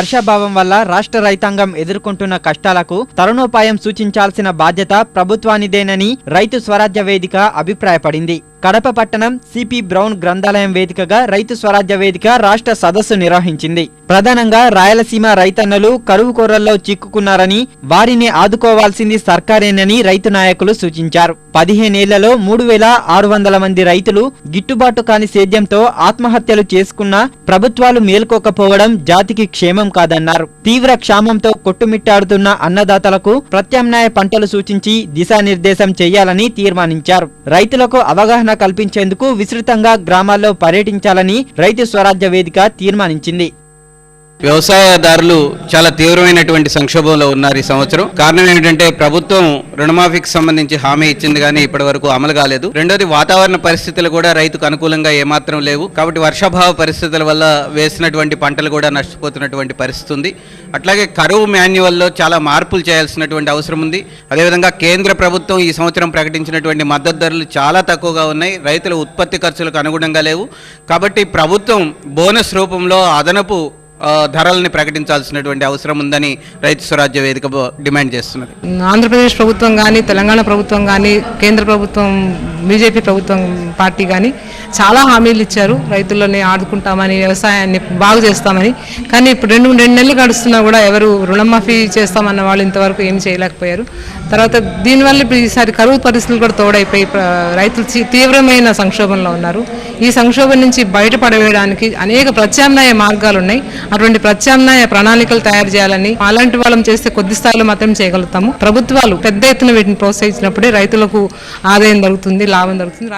వర్షాభావం వల్ల రాష్ట్ర రైతాంగం ఎదుర్కొంటున్న కష్టాలకు తరుణోపాయం సూచించాల్సిన బాధ్యత ప్రభుత్వానిదేనని రైతు స్వరాజ్య వేదిక అభిప్రాయపడింది. కడప పట్టణం సిపి బ్రౌన్ గ్రంథాలయం వేదికగా రైతు స్వరాజ్య వేదిక రాష్ట్ర సదస్సు నిర్వహించింది. ప్రధానంగా రాయలసీమ రైతన్నలు కరువు కోరల్లో చిక్కుకున్నారని, వారిని ఆదుకోవాల్సింది సర్కారేనని రైతు నాయకులు సూచించారు. 15 ఏళ్లలో 3600 మంది రైతులు గిట్టుబాటు కాని సేద్యంతో ఆత్మహత్యలు చేసుకున్నా ప్రభుత్వాలు మేల్కోకపోవడం జాతికి క్షేమం కాదన్నారు. తీవ్ర క్షామంతో కొట్టుమిట్టాడుతున్న అన్నదాతలకు ప్రత్యామ్నాయ పంటలు సూచించి దిశానిర్దేశం చేయాలని తీర్మానించారు. రైతులకు అవగాహన కల్పించేందుకు విస్తృతంగా గ్రామాల్లో పర్యటించాలని రైతు స్వరాజ్య వేదిక తీర్మానించింది. వ్యవసాయదారులు చాలా తీవ్రమైనటువంటి సంక్షోభంలో ఉన్నారు ఈ సంవత్సరం. కారణం ఏమిటంటే ప్రభుత్వం రుణమాఫీకి సంబంధించి హామీ ఇచ్చింది కానీ ఇప్పటి వరకు అమలు కాలేదు. రెండోది వాతావరణ పరిస్థితులు కూడా రైతుకు అనుకూలంగా ఏమాత్రం లేవు. కాబట్టి వర్షాభావ పరిస్థితుల వల్ల వేసినటువంటి పంటలు కూడా నష్టపోతున్నటువంటి పరిస్థితి ఉంది. అట్లాగే కరువు మాన్యువల్లో చాలా మార్పులు చేయాల్సినటువంటి అవసరం ఉంది. అదేవిధంగా కేంద్ర ప్రభుత్వం ఈ సంవత్సరం ప్రకటించినటువంటి మద్దతు ధరలు చాలా తక్కువగా ఉన్నాయి. రైతుల ఉత్పత్తి ఖర్చులకు అనుగుణంగా లేవు. కాబట్టి ప్రభుత్వం బోనస్ రూపంలో అదనపు ధరల్ని ప్రకటించాల్సినటువంటి అవసరం ఉందని రైతు స్వరాజ్య వేదిక డిమాండ్ చేస్తున్నది. ఆంధ్రప్రదేశ్ ప్రభుత్వం కానీ, తెలంగాణ ప్రభుత్వం కానీ, కేంద్ర ప్రభుత్వం, బీజేపీ ప్రభుత్వం పార్టీ కానీ చాలా హామీలు ఇచ్చారు. రైతులని ఆదుకుంటామని, వ్యవసాయాన్ని బాగు చేస్తామని. కానీ ఇప్పుడు రెండు నెలలు గడుస్తున్నా కూడా ఎవరు రుణమాఫీ చేస్తామన్న వాళ్ళు ఇంతవరకు ఏమి చేయలేకపోయారు. తర్వాత దీనివల్ల ఇప్పుడు ఈసారి కరువు పరిస్థితులు కూడా తోడైపోయి రైతులు తీవ్రమైన సంక్షోభంలో ఉన్నారు. ఈ సంక్షోభం నుంచి బయటపడవేయడానికి అనేక ప్రత్యామ్నాయ మార్గాలు ఉన్నాయి. అటువంటి ప్రత్యామ్నాయ ప్రణాళికలు తయారు చేయాలని, అలాంటి వాళ్ళం చేస్తే కొద్ది స్థాయిలో మాత్రం చేయగలుగుతాము. ప్రభుత్వాలు పెద్ద ఎత్తున వీటిని ప్రోత్సహించినప్పుడే రైతులకు ఆదాయం దొరుకుతుంది, లాభం దొరుకుతుంది.